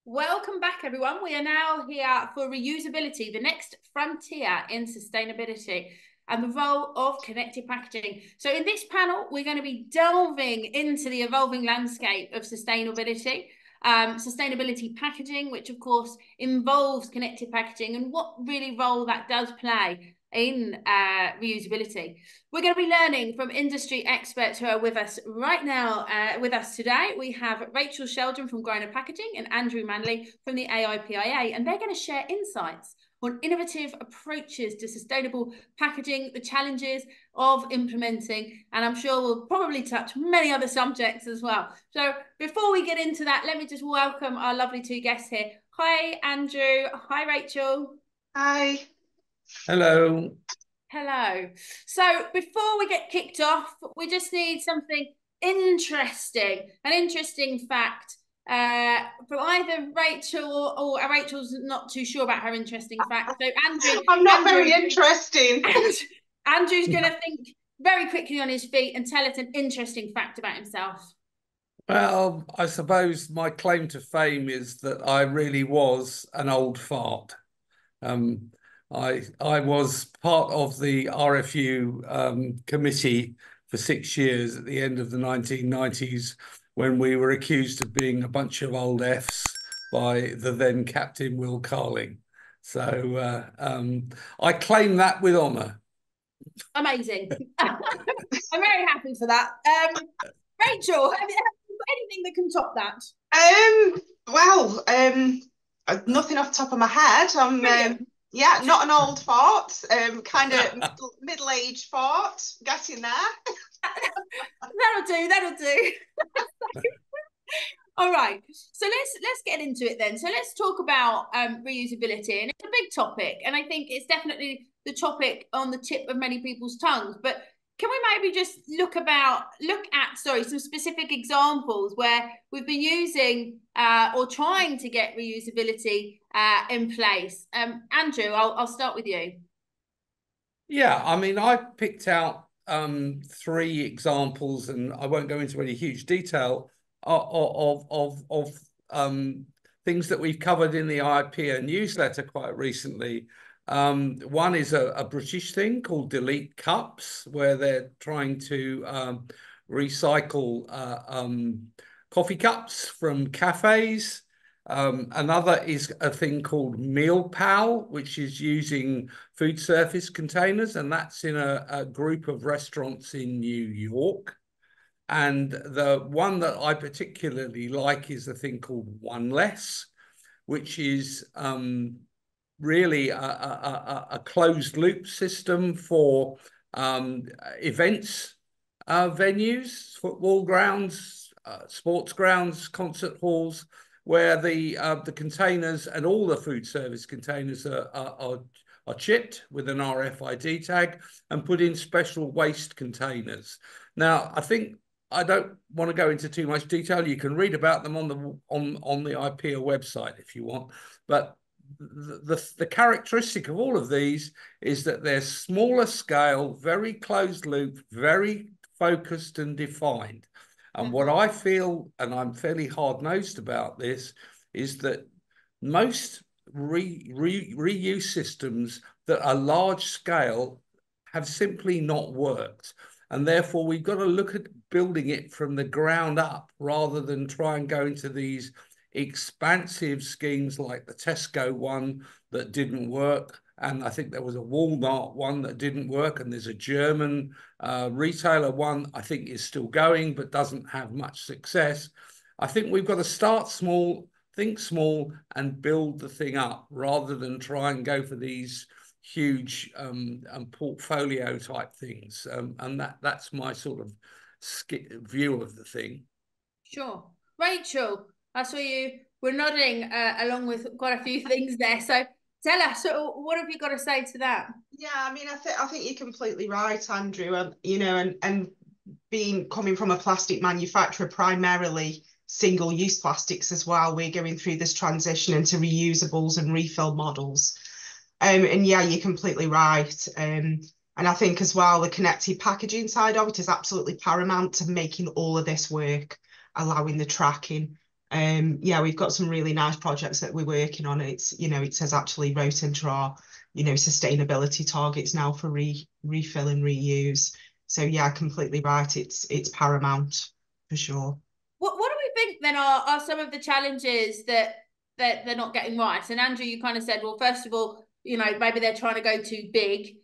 Welcome back, everyone. We are now here for reusability, the next frontier in sustainability and the role of connected packaging. So in this panel, we're going to be delving into the evolving landscape of sustainability, sustainability packaging, which of course involves connected packaging and what really role that does play in reusability. We're going to be learning from industry experts who are with us right now. With us today, we have Rachel Sheldon from Growner Packaging and Andrew Manley from the AIPIA, and they're going to share insights on innovative approaches to sustainable packaging, the challenges of implementing, and I'm sure we'll probably touch many other subjects as well. So before we get into that, let me just welcome our lovely two guests here. Hi, Andrew. Hi, Rachel. Hi. Hello. Hello. So before we get kicked off, we just need something interesting, an interesting fact from either Rachel or Rachel's not too sure about her interesting fact. So I'm not very interesting. Andrew's going to think very quickly on his feet and tell us an interesting fact about himself. Well, I suppose my claim to fame is that I really was an old fart. I was part of the RFU committee for 6 years at the end of the 1990s when we were accused of being a bunch of old Fs by the then Captain Will Carling. So I claim that with honour. Amazing. I'm very happy for that. Rachel, have you got anything that can top that? Nothing off the top of my head. Yeah, not an old fart, kind of middle-aged fart, getting there. That'll do. All right, so let's get into it then. So let's talk about reusability, and it's a big topic, and I think it's definitely the topic on the tip of many people's tongues. But can we maybe just look at some specific examples where we've been using or trying to get reusability in place? Andrew, I'll start with you. Yeah, I mean, I picked out 3 examples, and I won't go into any huge detail of things that we've covered in the IPA newsletter quite recently. One is a British thing called Delete Cups, where they're trying to recycle coffee cups from cafes. Another is a thing called Meal Pal, which is using food service containers, and that's in a group of restaurants in New York. And the one that I particularly like is a thing called One Less, which is really a closed loop system for events venues, football grounds, sports grounds, concert halls, where the containers and all the food service containers are chipped with an RFID tag and put in special waste containers. Now, I don't want to go into too much detail. You can read about them on the IPA website if you want. But the characteristic of all of these is that they're smaller scale, very closed loop, very focused and defined. And what I feel, and I'm fairly hard-nosed about this, is that most reuse systems that are large scale have simply not worked. And therefore, we've got to look at building it from the ground up rather than try and go into these expansive schemes like the Tesco one that didn't work. And I think there was a Walmart one that didn't work. And there's a German retailer one I think is still going, but doesn't have much success. I think we've got to start small, think small, and build the thing up rather than try and go for these huge portfolio type things. And that's my sort of view of the thing. Sure. Rachel, I saw you were nodding along with quite a few things there. So tell us, what have you got to say to that? Yeah, I mean, I think you're completely right, Andrew. And coming from a plastic manufacturer, primarily single-use plastics as well, we're going through this transition into reusables and refill models. And yeah, you're completely right. And I think as well, the connected packaging side of it is absolutely paramount to making all of this work, allowing the tracking Yeah, we've got some really nice projects that we're working on. It's, it says actually wrote into our, sustainability targets now for refill and reuse. So yeah, completely right. It's paramount for sure. What do we think then are some of the challenges that they're not getting right? And Andrew, you kind of said, well, first of all, maybe they're trying to go too big.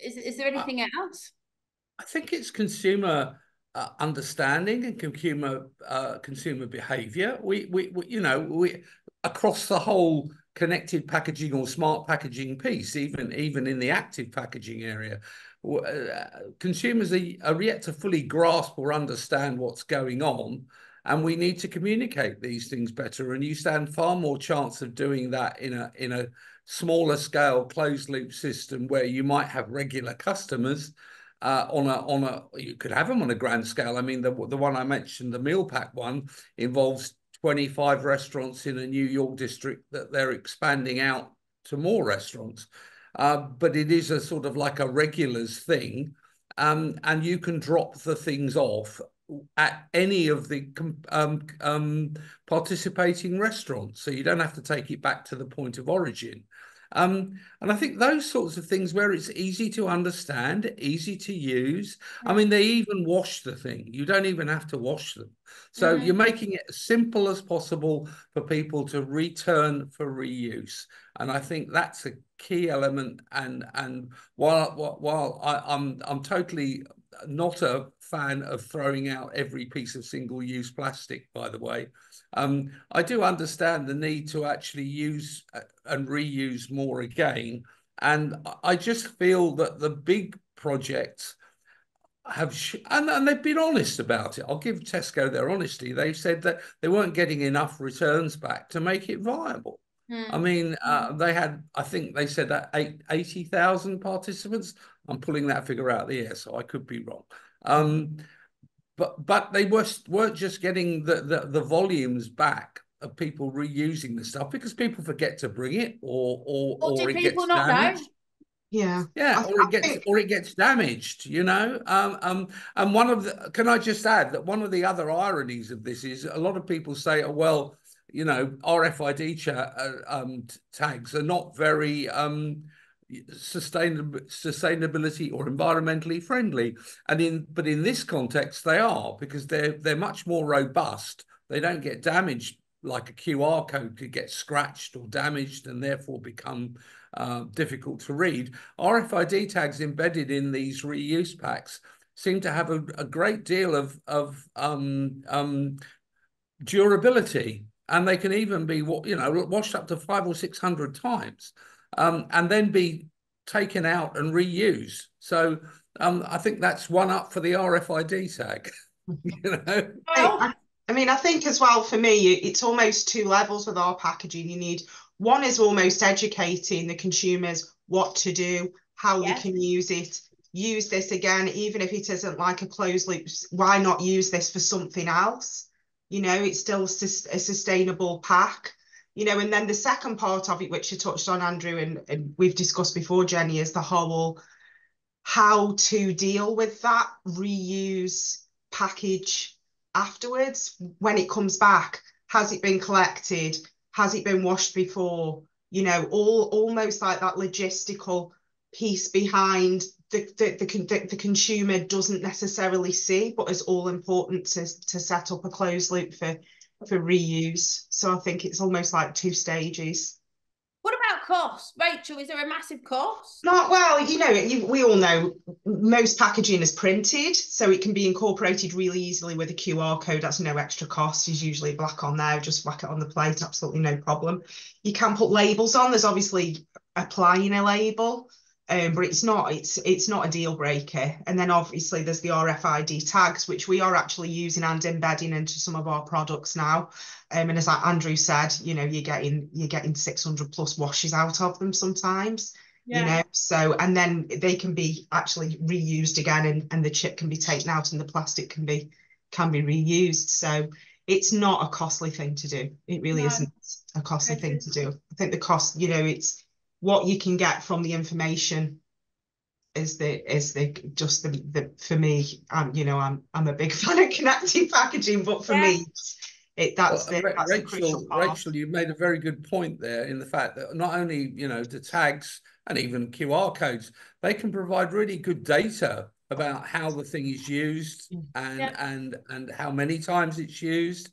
Is there anything else? I think it's consumer understanding and consumer behaviour. We across the whole connected packaging or smart packaging piece, even in the active packaging area, consumers are yet to fully grasp or understand what's going on, and we need to communicate these things better. And you stand far more chance of doing that in a smaller scale closed loop system where you might have regular customers. You could have them on a grand scale. I mean, the one I mentioned, the meal pack one, involves 25 restaurants in a New York district that they're expanding out to more restaurants. But it is a sort of like a regulars thing, and you can drop the things off at any of the participating restaurants, so you don't have to take it back to the point of origin. And I think those sorts of things where it's easy to understand, easy to use. I mean, they even wash the thing. You don't even have to wash them. So you're making it as simple as possible for people to return for reuse. And I think that's a key element. And while I'm totally not a fan of throwing out every piece of single-use plastic, by the way, I do understand the need to actually use and reuse more again. And I just feel that the big projects and they've been honest about it. I'll give Tesco their honesty. They said that they weren't getting enough returns back to make it viable. I mean, I think they said that 80,000 participants. I'm pulling that figure out of the air, so I could be wrong. But they weren't just getting the volumes back of people reusing the stuff because people forget to bring it or do it people gets not know? damaged. Yeah. Yeah, or it gets damaged, And can I just add that one of the other ironies of this is a lot of people say, oh, well, RFID tags are not very sustainability or environmentally friendly, but in this context they are, because they're much more robust. They don't get damaged like a QR code could get scratched or damaged and therefore become difficult to read. RFID tags embedded in these reuse packs seem to have a great deal of durability, and they can even be washed up to 500 or 600 times, and then be taken out and reused. So I think that's one up for the RFID tag. I mean, I think as well for me, it's almost two levels with our packaging. You need one is almost educating the consumers what to do, how they can use it, use this again, even if it isn't like a closed loop. Why not use this for something else? It's still a sustainable pack. And then the second part of it, which you touched on, Andrew, and we've discussed before, Jenny, is the whole how to deal with that reuse package afterwards when it comes back. Has it been collected? Has it been washed before? Almost like that logistical piece behind the consumer doesn't necessarily see, but is all important to set up a closed loop for reuse. So I think it's almost like two stages. What about cost? Rachel, is there a massive cost? Not well, we all know most packaging is printed, so it can be incorporated really easily with a QR code. That's no extra cost. There's usually black on there, just whack it on the plate, absolutely no problem. You can put labels on. There's obviously applying a label, but it's not a deal breaker. And then obviously there's the RFID tags, which we are actually using and embedding into some of our products now. And as Andrew said, you're getting 600 plus washes out of them sometimes. So, and then they can be actually reused again, and the chip can be taken out and the plastic can be reused. So it's not a costly thing to do. It really isn't a costly thing to do. I think the cost, it's what you can get from the information is for me, I'm a big fan of connected packaging, but for me, That's the crucial part. Rachel, you made a very good point there in the fact that not only, the tags and even QR codes, they can provide really good data about how the thing is used and how many times it's used.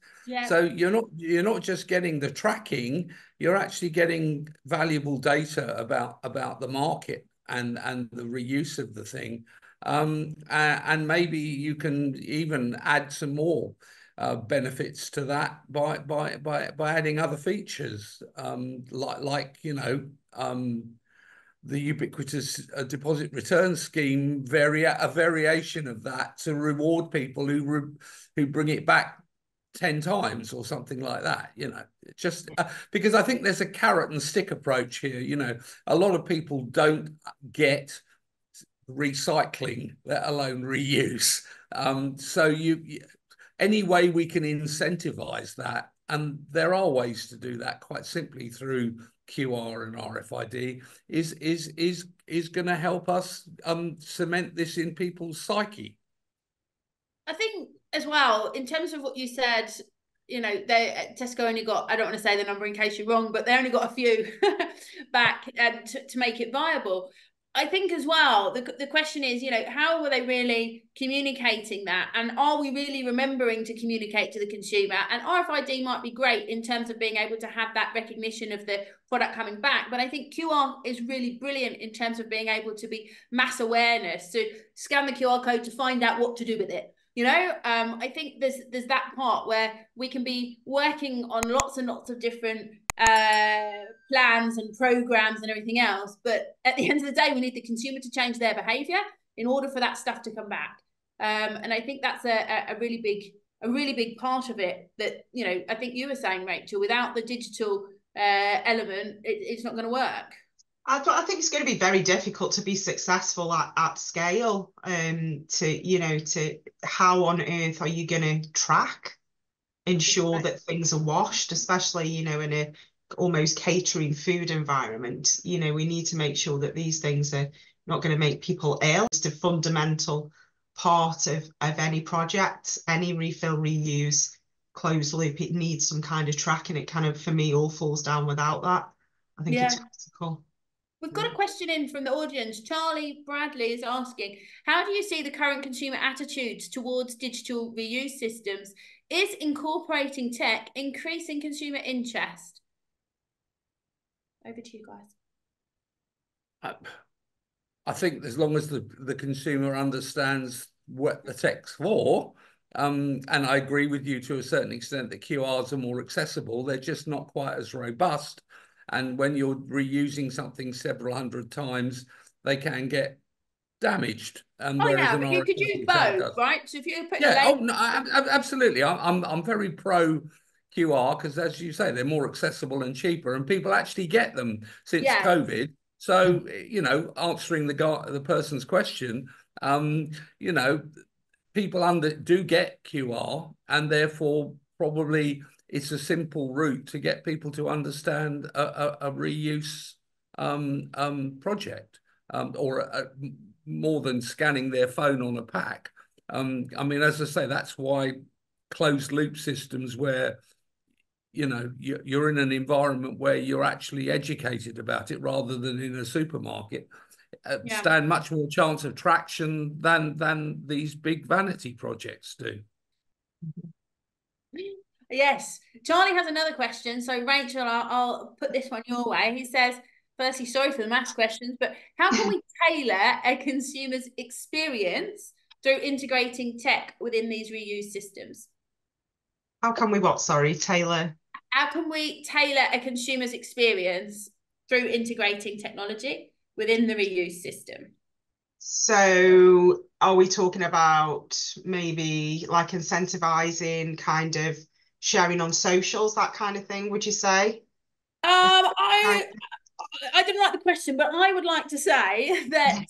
So you're not just getting the tracking, you're actually getting valuable data about the market and the reuse of the thing. And maybe you can even add some more benefits to that by adding other features, like the ubiquitous deposit return scheme, a variation of that to reward people who bring it back 10 times or something like that, just because I think there's a carrot and stick approach here. A lot of people don't get recycling, let alone reuse. So any way we can incentivize that, and there are ways to do that quite simply through QR and RFID, is going to help us cement this in people's psyche. I think as well, in terms of what you said, Tesco only got, I don't want to say the number in case you're wrong, but they only got a few back to make it viable. I think as well, the question is, how were they really communicating that? And are we really remembering to communicate to the consumer? And RFID might be great in terms of being able to have that recognition of the product coming back. But I think QR is really brilliant in terms of being able to be mass awareness, to scan the QR code to find out what to do with it. I think there's that part where we can be working on lots and lots of different plans and programs and everything else, but at the end of the day, we need the consumer to change their behavior in order for that stuff to come back. And I think that's a really big part of it that, I think you were saying, Rachel, without the digital element, it's not going to work. I think it's going to be very difficult to be successful at scale. To how on earth are you going to ensure that things are washed, especially, in a almost catering food environment. We need to make sure that these things are not going to make people ill. It's a fundamental part of any project, any refill, reuse, closed loop. It needs some kind of tracking. It kind of, for me, all falls down without that. I think it's critical. We've got a question in from the audience. Charlie Bradley is asking, how do you see the current consumer attitudes towards digital reuse systems? Is incorporating tech increasing consumer interest? Over to you guys. I think as long as the consumer understands what the tech's for, and I agree with you to a certain extent that QRs are more accessible, they're just not quite as robust. And when you're reusing something several hundred times, they can get damaged. But you could use both, right? So if you put absolutely. I'm very pro QR because, as you say, they're more accessible and cheaper, and people actually get them since COVID. So answering the person's question, people do get QR, and therefore probably it's a simple route to get people to understand a reuse project, or more than scanning their phone on a pack. As I say, that's why closed loop systems where you're in an environment where you're actually educated about it rather than in a supermarket stand much more chance of traction than these big vanity projects do. Yes. Charlie has another question. So, Rachel, I'll put this one your way. He says, firstly, sorry for the maths questions, but how can we tailor a consumer's experience through integrating tech within these reuse systems? How can we what? Sorry, tailor? How can we tailor a consumer's experience through integrating technology within the reuse system? So are we talking about maybe like incentivizing, kind of sharing on socials, that kind of thing, would you say? I didn't like the question, but I would like to say that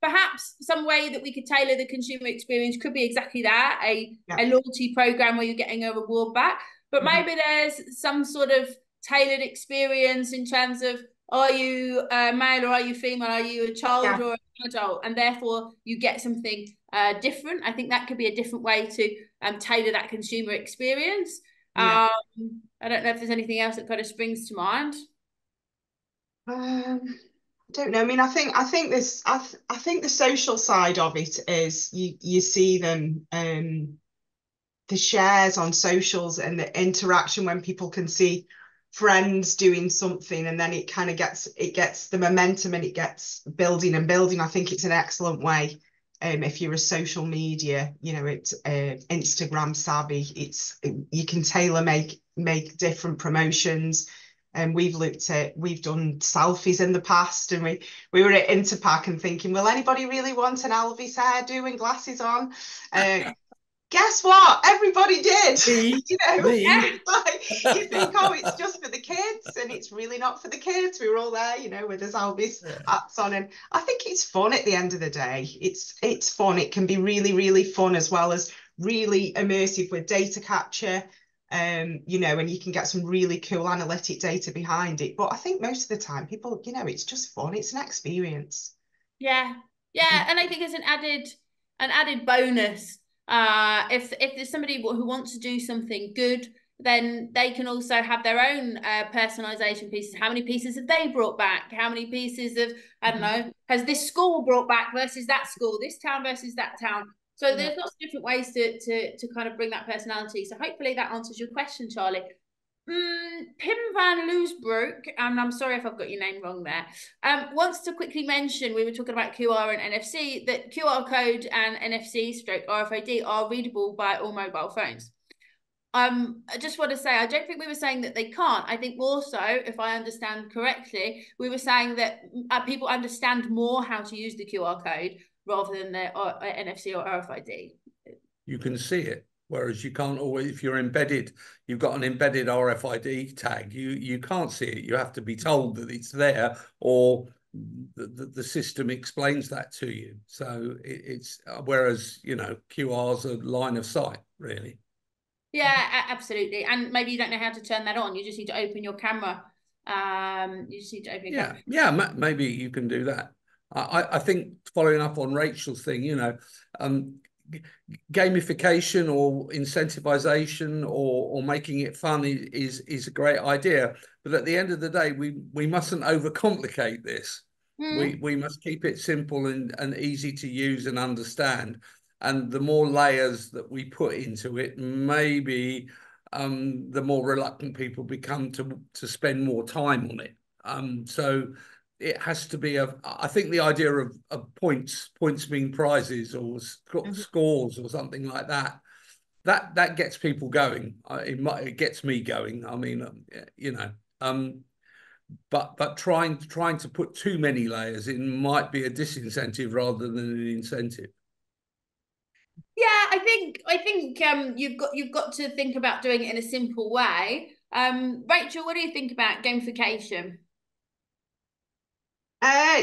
perhaps some way that we could tailor the consumer experience could be exactly that, a loyalty program where you're getting a reward back. But maybe there's some sort of tailored experience in terms of, are you male or are you female? Are you a child or an adult? And therefore you get something different. I think that could be a different way to tailor that consumer experience. Yeah. I don't know if there's anything else that kind of springs to mind. I don't know. I mean, I think the social side of it is you see them the shares on socials and the interaction when people can see friends doing something, and then it kind of gets the momentum and it gets building and building. I think it's an excellent way. If you're a social media, it's Instagram savvy. You can tailor make different promotions. And we've done selfies in the past, and we were at Interpack and thinking, will anybody really want an Elvis hairdo and glasses on? Guess what? Everybody did. Me, me. Like, you think, oh, it's just for the kids, and it's really not for the kids. We were all there, with us Elvis hats on, and I think it's fun at the end of the day. It's fun. It can be really, really fun, as well as really immersive with data capture. And you can get some really cool analytic data behind it. But I think most of the time, people, it's just fun. It's an experience. Yeah, and I think it's an added bonus. If there's somebody who wants to do something good, then they can also have their own personalization pieces. How many pieces have they brought back? How many pieces of, I don't know, has this school brought back versus that school, this town versus that town? So there's lots of different ways to kind of bring that personality. So hopefully that answers your question, Charlie. Pim van Loosbroek, and I'm sorry if I've got your name wrong there, wants to quickly mention, we were talking about QR and NFC, that QR code and NFC stroke RFID are readable by all mobile phones. I just want to say, I don't think we were saying that they can't. I think more so, if I understand correctly, we were saying that people understand more how to use the QR code rather than the NFC or RFID. You can see it, whereas you can't always, if you've got an embedded RFID tag, you can't see it. You have to be told that it's there, or the system explains that to you. So it's whereas QR's a line of sight, really. Yeah, absolutely. And maybe you don't know how to turn that on. You just need to open your camera. You just need to open your camera. Maybe you can do that. I think, following up on Rachel's thing, gamification or incentivization or making it fun is a great idea. But at the end of the day, we mustn't overcomplicate this. We must keep it simple and easy to use and understand. And the more layers that we put into it, maybe the more reluctant people become to spend more time on it. So it has to be I think the idea of points being prizes or scores or something like that gets people going. It gets me going. I mean, but trying to put too many layers in might be a disincentive rather than an incentive. Yeah, I think you've got to think about doing it in a simple way. Rachel, what do you think about gamification?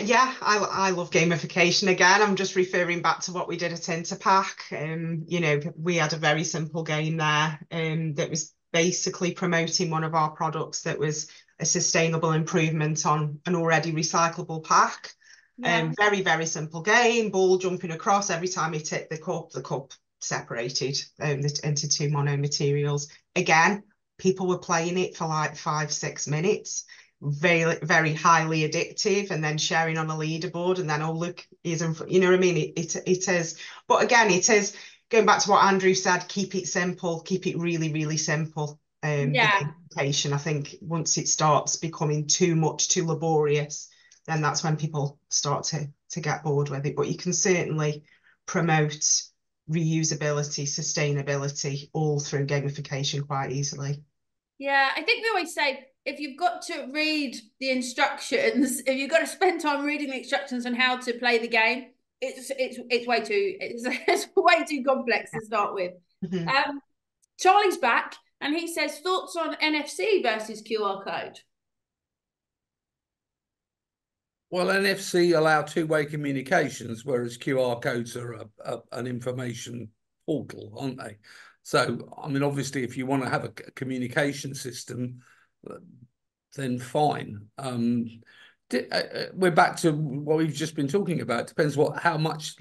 Yeah, I love gamification. Again, I'm just referring back to what we did at Interpack. We had a very simple game there that was basically promoting one of our products that was a sustainable improvement on an already recyclable pack. Very, very simple game, ball jumping across every time it hit the cup separated into two mono materials. Again, people were playing it for like 5-6 minutes. Very, very highly addictive, and then sharing on a leaderboard, and then, oh, look, you know what I mean? It is, but again, it is going back to what Andrew said, keep it simple, keep it really, really simple. The gamification, I think once it starts becoming too much, too laborious, then that's when people start to get bored with it. But you can certainly promote reusability, sustainability, all through gamification quite easily. Yeah, I think we always say, if you've got to read the instructions, if you've got to spend time reading the instructions on how to play the game, it's way too it's way too complex to start with. Charlie's back, and he says, thoughts on NFC versus QR code? Well, NFC allow two-way communications, whereas QR codes are an information portal, aren't they? So, I mean, obviously, if you want to have a communication system, then fine. We're back to what we've just been talking about. Depends how much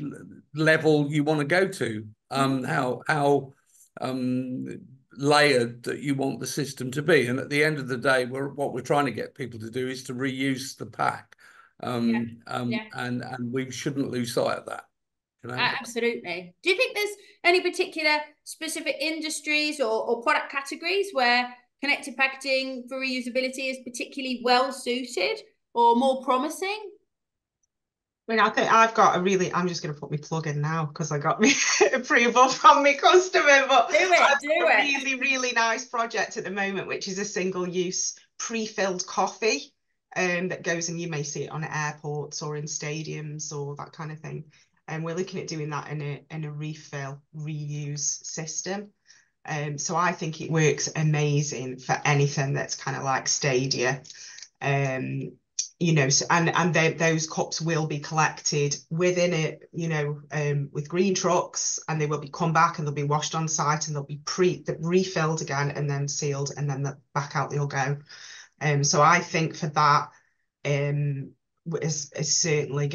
level you want to go to. How layered that you want the system to be. And at the end of the day, what we're trying to get people to do is to reuse the pack. And we shouldn't lose sight of that. You know? Absolutely. Do you think there's any particular specific industries or product categories where connected packaging for reusability is particularly well suited or more promising? I mean, I think I've got I'm just going to put my plug in now because I got me approval from my customer, but do it. Really, really nice project at the moment, which is a single-use pre-filled coffee that goes, and you may see it on airports or in stadiums or that kind of thing. And we're looking at doing that in a refill, reuse system. So I think it works amazing for anything that's kind of like Stadia. You know, so, and those cups will be collected within it, you know, with green trucks, and they will be come back and they'll be washed on site and they'll be refilled again and then sealed, and then back out they'll go. So I think for that, is certainly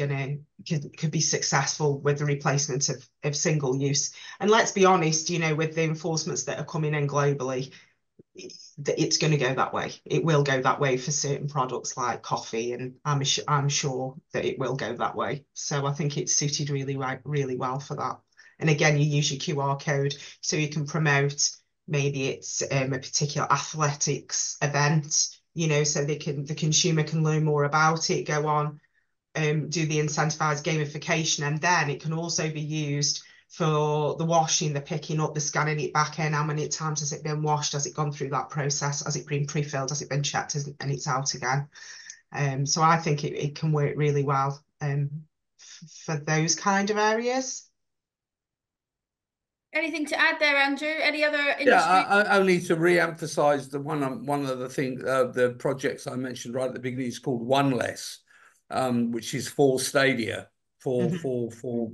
could be successful with the replacement of single use. And let's be honest, you know, with the enforcements that are coming in globally, it's going to go that way. It will go that way for certain products like coffee, and I'm sure that it will go that way. So I think it's suited really well for that. And again, you use your QR code so you can promote. Maybe it's a particular athletics event, you know, so the consumer can learn more about it, go on, do the incentivized gamification, and then it can also be used for the washing, the picking up, the scanning it back in. How many times has it been washed? Has it gone through that process? Has it been pre-filled? Has it been checked? And it's out again. So I think it can work really well for those kind of areas. Anything to add there, Andrew? Any other industry? Yeah, only to re-emphasize one of the things, the projects I mentioned right at the beginning is called One Less, which is for Stadia, for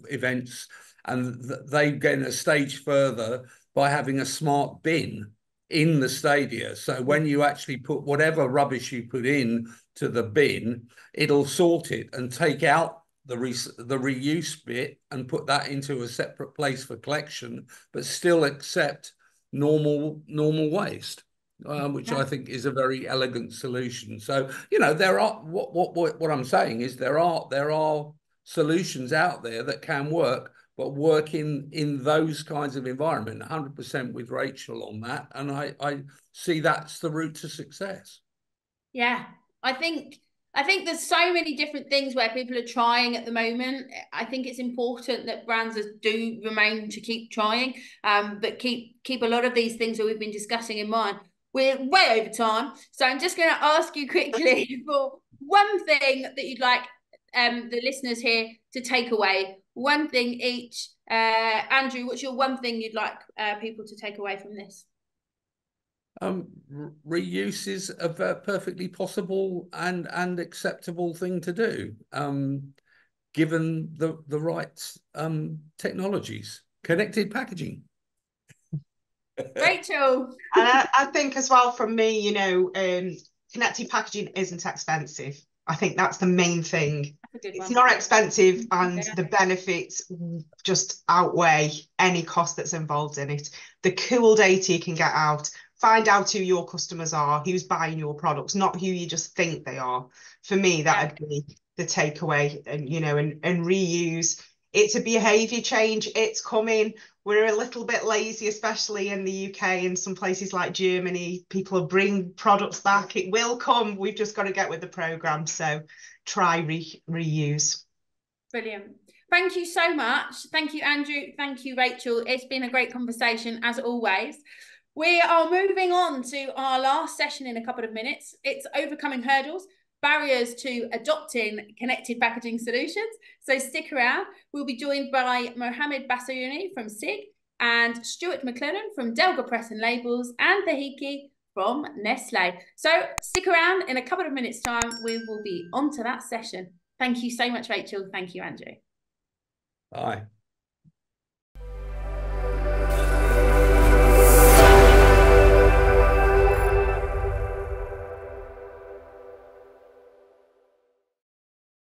events. And they get a stage further by having a smart bin in the stadia. So when you actually put whatever rubbish you put in to the bin, it'll sort it and take out the reuse bit and put that into a separate place for collection, but still accept normal waste. Which I think is a very elegant solution. So, you know, there are what I'm saying is there are solutions out there that can work, but work in those kinds of environment. 100% with Rachel on that, and I see that's the route to success. Yeah, I think there's so many different things where people are trying at the moment. I think it's important that brands do remain to keep trying, but keep a lot of these things that we've been discussing in mind. We're way over time, so I'm just going to ask you quickly for one thing that you'd like the listeners here to take away. One thing each. Andrew, what's your one thing you'd like people to take away from this? Reuse is a perfectly possible and acceptable thing to do, given the right technologies. Connected packaging. Rachel. And I think as well, from me, you know, connected packaging isn't expensive. I think that's the main thing. It's not expensive, and the benefits just outweigh any cost that's involved in it. The cool data you can get out, find out who your customers are, who's buying your products, not who you just think they are. For me, that would be the takeaway. And, you know, and reuse. It's a behaviour change. It's coming. We're a little bit lazy, especially in the UK and some places like Germany. People bring products back. It will come. We've just got to get with the programme. So try reuse. Brilliant. Thank you so much. Thank you, Andrew. Thank you, Rachel. It's been a great conversation, as always. We are moving on to our last session in a couple of minutes. It's overcoming hurdles, barriers to adopting connected packaging solutions. So stick around. We'll be joined by Mohammed Bassayouni from SIG and Stuart McLennan from Delga Press and Labels and Thahiki from Nestle. So stick around. In a couple of minutes' time, we will be on to that session. Thank you so much, Rachel. Thank you, Andrew. Bye.